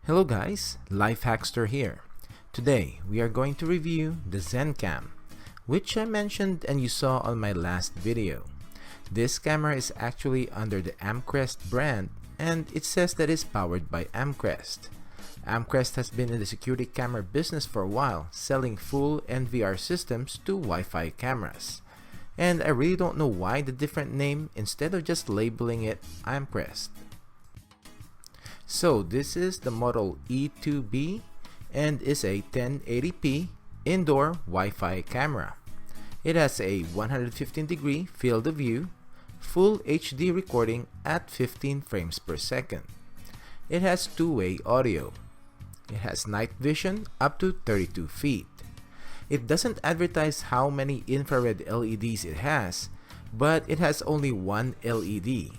Hello guys, Life Hackster here. Today we are going to review the Zencam, which I mentioned and you saw on my last video. This camera is actually under the Amcrest brand and it says that it's powered by Amcrest. Amcrest has been in the security camera business for a while, selling full NVR systems to Wi-Fi cameras. And I really don't know why the different name instead of just labeling it Amcrest. So this is the model E2B and is a 1080p indoor Wi-Fi camera. It has a 115-degree field of view, full HD recording at 15 frames per second. It has two-way audio. It has night vision up to 32 feet. It doesn't advertise how many infrared LEDs it has, but it has only one LED.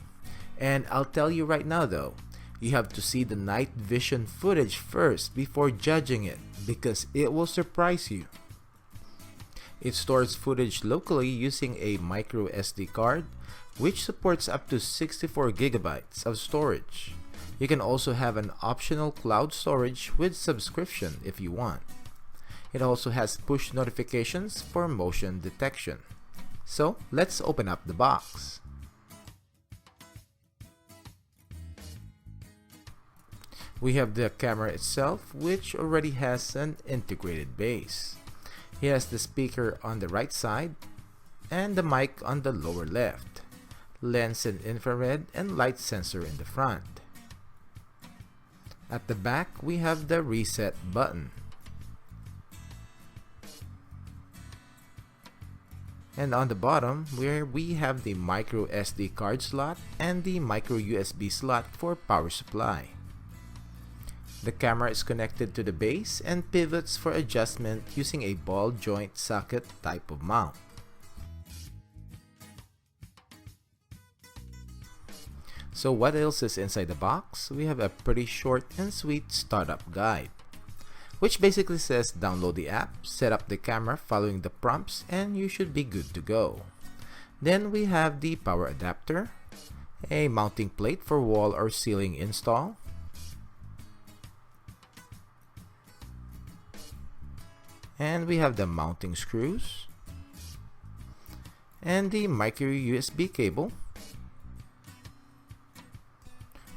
And I'll tell you right now though, you have to see the night vision footage first before judging it because it will surprise you. It stores footage locally using a micro SD card which supports up to 64 gigabytes of storage. You can also have an optional cloud storage with subscription if you want. It also has push notifications for motion detection. So let's open up the box. We have the camera itself, which already has an integrated base. It has the speaker on the right side and the mic on the lower left, lens and infrared and light sensor in the front. At the back, we have the reset button. And on the bottom, where we have the micro SD card slot and the micro USB slot for power supply. The camera is connected to the base and pivots for adjustment using a ball joint socket type of mount. So what else is inside the box? We have a pretty short and sweet startup guide, which basically says download the app, set up the camera following the prompts, and you should be good to go. Then we have the power adapter, a mounting plate for wall or ceiling install, and we have the mounting screws, and the micro USB cable,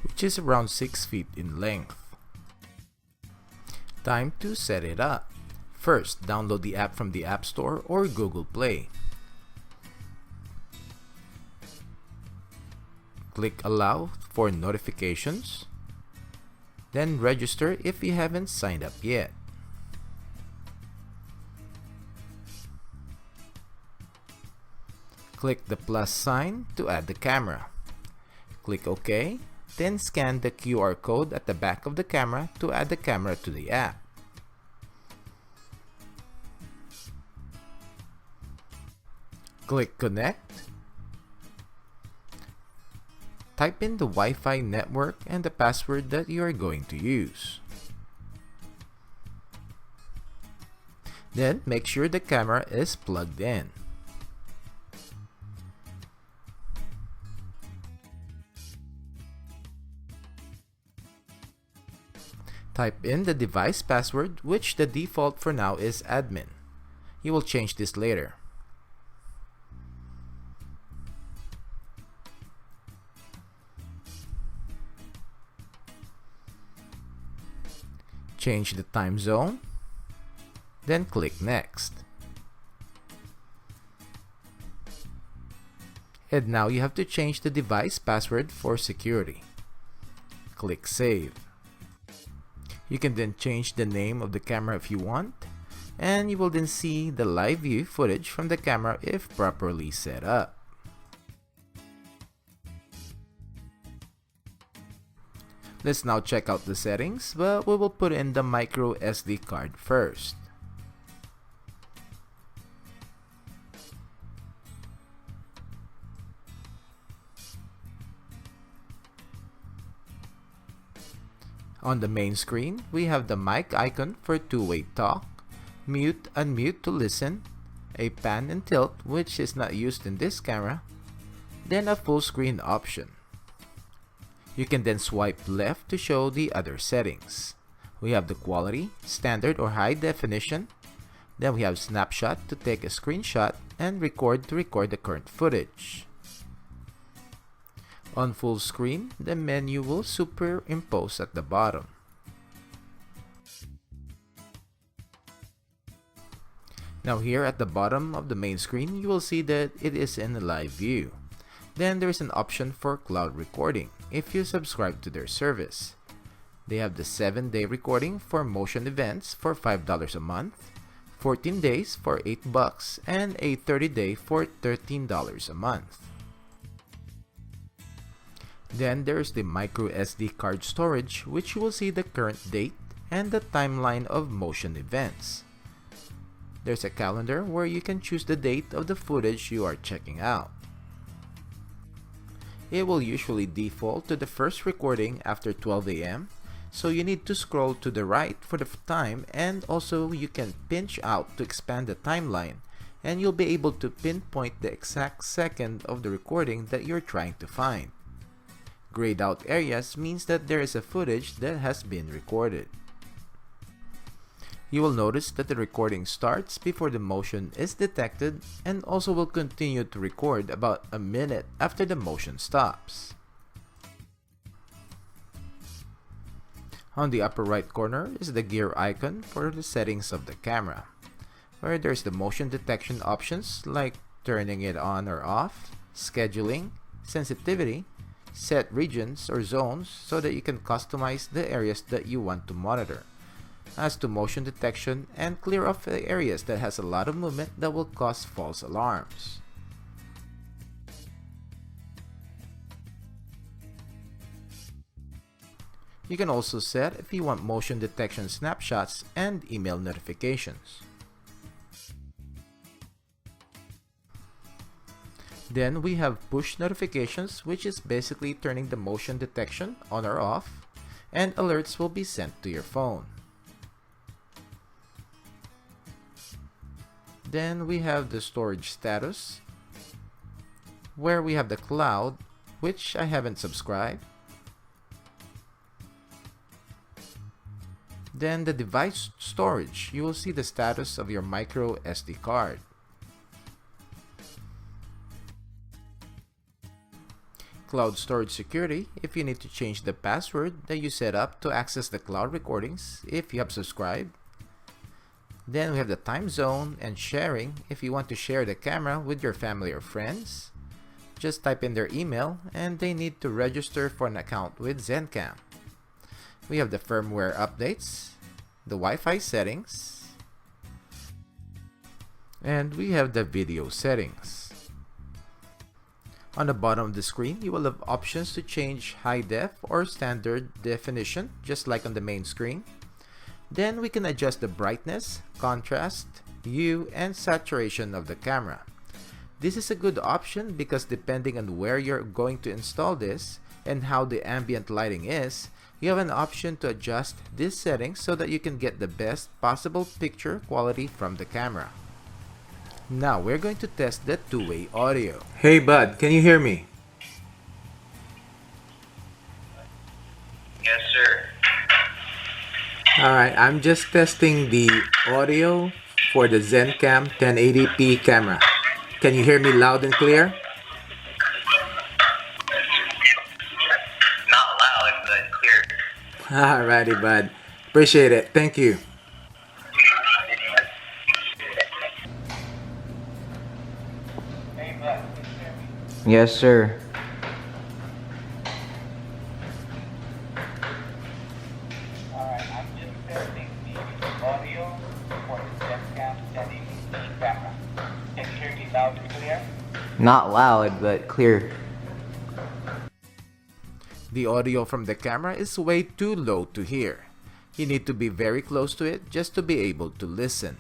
which is around 6 feet in length. Time to set it up. First, download the app from the App Store or Google Play. Click Allow for notifications. Then register if you haven't signed up yet. Click the plus sign to add the camera. Click OK. Then scan the QR code at the back of the camera to add the camera to the app. Click Connect. Type in the Wi-Fi network and the password that you are going to use. Then make sure the camera is plugged in. Type in the device password, which the default for now is admin. You will change this later. Change the time zone, then click Next. And now you have to change the device password for security. Click Save. You can then change the name of the camera if you want, and you will then see the live view footage from the camera if properly set up. Let's now check out the settings, but we will put in the micro SD card first. On the main screen, we have the mic icon for two-way talk, mute, unmute to listen, a pan and tilt which is not used in this camera, then a full screen option. You can then swipe left to show the other settings. We have the quality, standard or high definition. Then we have snapshot to take a screenshot and record to record the current footage. On full screen, the menu will superimpose at the bottom. Now here at the bottom of the main screen, you will see that it is in a live view. Then there is an option for cloud recording if you subscribe to their service. They have the 7-day recording for motion events for $5 a month, 14 days for $8, and a 30-day for $13 a month. Then there's the micro SD card storage, which you will see the current date and the timeline of motion events. There's a calendar where you can choose the date of the footage you are checking out. It will usually default to the first recording after 12 AM, so you need to scroll to the right for the time, and also you can pinch out to expand the timeline, and you'll be able to pinpoint the exact second of the recording that you're trying to find. Grayed out areas means that there is a footage that has been recorded. You will notice that the recording starts before the motion is detected and also will continue to record about a minute after the motion stops. On the upper right corner is the gear icon for the settings of the camera, where there's the motion detection options like turning it on or off, scheduling, sensitivity, set regions or zones so that you can customize the areas that you want to monitor. As to motion detection, and clear off the areas that has a lot of movement that will cause false alarms. You can also set if you want motion detection snapshots and email notifications. Then we have push notifications, which is basically turning the motion detection on or off, and alerts will be sent to your phone. Then we have the storage status, where we have the cloud, which I haven't subscribed. Then the device storage, you will see the status of your micro SD card. Cloud storage security, if you need to change the password that you set up to access the cloud recordings if you have subscribed. Then we have the time zone and sharing if you want to share the camera with your family or friends. Just type in their email and they need to register for an account with Zencam. We have the firmware updates, the Wi-Fi settings, and we have the video settings. On the bottom of the screen, you will have options to change high def or standard definition, just like on the main screen. Then we can adjust the brightness, contrast, hue, and saturation of the camera. This is a good option because depending on where you're going to install this and how the ambient lighting is, you have an option to adjust these settings so that you can get the best possible picture quality from the camera. Now we're going to test the two-way audio. Hey bud, can you hear me? Yes, sir. Alright, I'm just testing the audio for the Zencam 1080p camera. Can you hear me loud and clear? Not loud, but clear. Alrighty bud, appreciate it, thank you. Hey, bud, can you hear me? Yes, sir. Alright, I'm just testing the audio for the Zencam 1080p camera. Can you hear me loud and clear? Not loud, but clear. The audio from the camera is way too low to hear. You need to be very close to it just to be able to listen.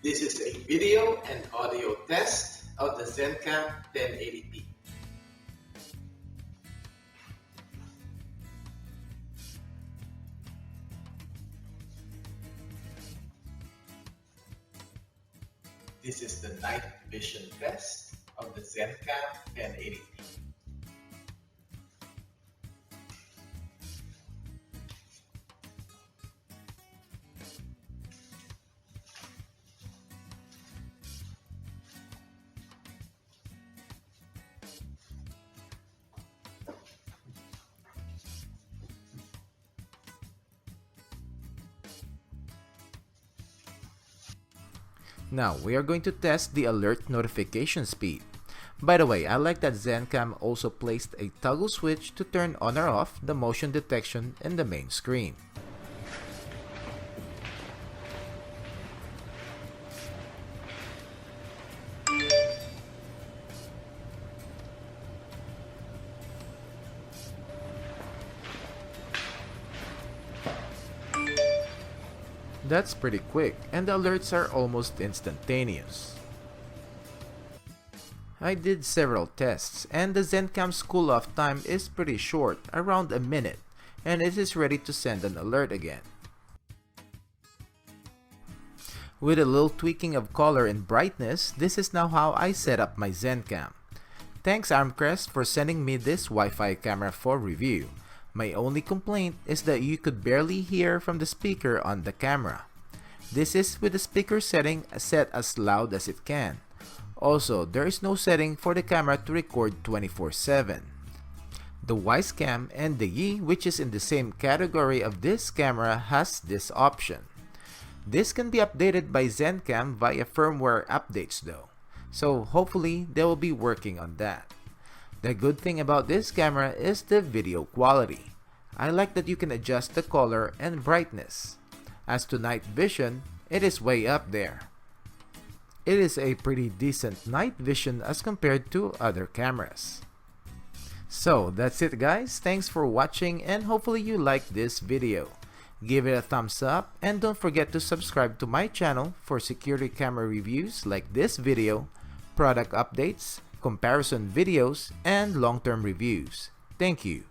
This is a video and audio test of the Zencam 1080p. This is the night vision test of the Zencam 1080p. Now we are going to test the alert notification speed. By the way, I like that Zencam also placed a toggle switch to turn on or off the motion detection in the main screen. That's pretty quick, and the alerts are almost instantaneous. I did several tests, and the Zencam's cool-off time is pretty short, around a minute, and it is ready to send an alert again. With a little tweaking of color and brightness, this is now how I set up my Zencam. Thanks Amcrest for sending me this Wi-Fi camera for review. My only complaint is that you could barely hear from the speaker on the camera. This is with the speaker setting set as loud as it can. Also, there is no setting for the camera to record 24/7. The Wisecam and the Yi, which is in the same category of this camera, has this option. This can be updated by Zencam via firmware updates though, so hopefully they will be working on that. The good thing about this camera is the video quality. I like that you can adjust the color and brightness. As to night vision, it is way up there. It is a pretty decent night vision as compared to other cameras. So that's it guys, thanks for watching and hopefully you liked this video. Give it a thumbs up and don't forget to subscribe to my channel for security camera reviews like this video, product updates, comparison videos, and long-term reviews. Thank you.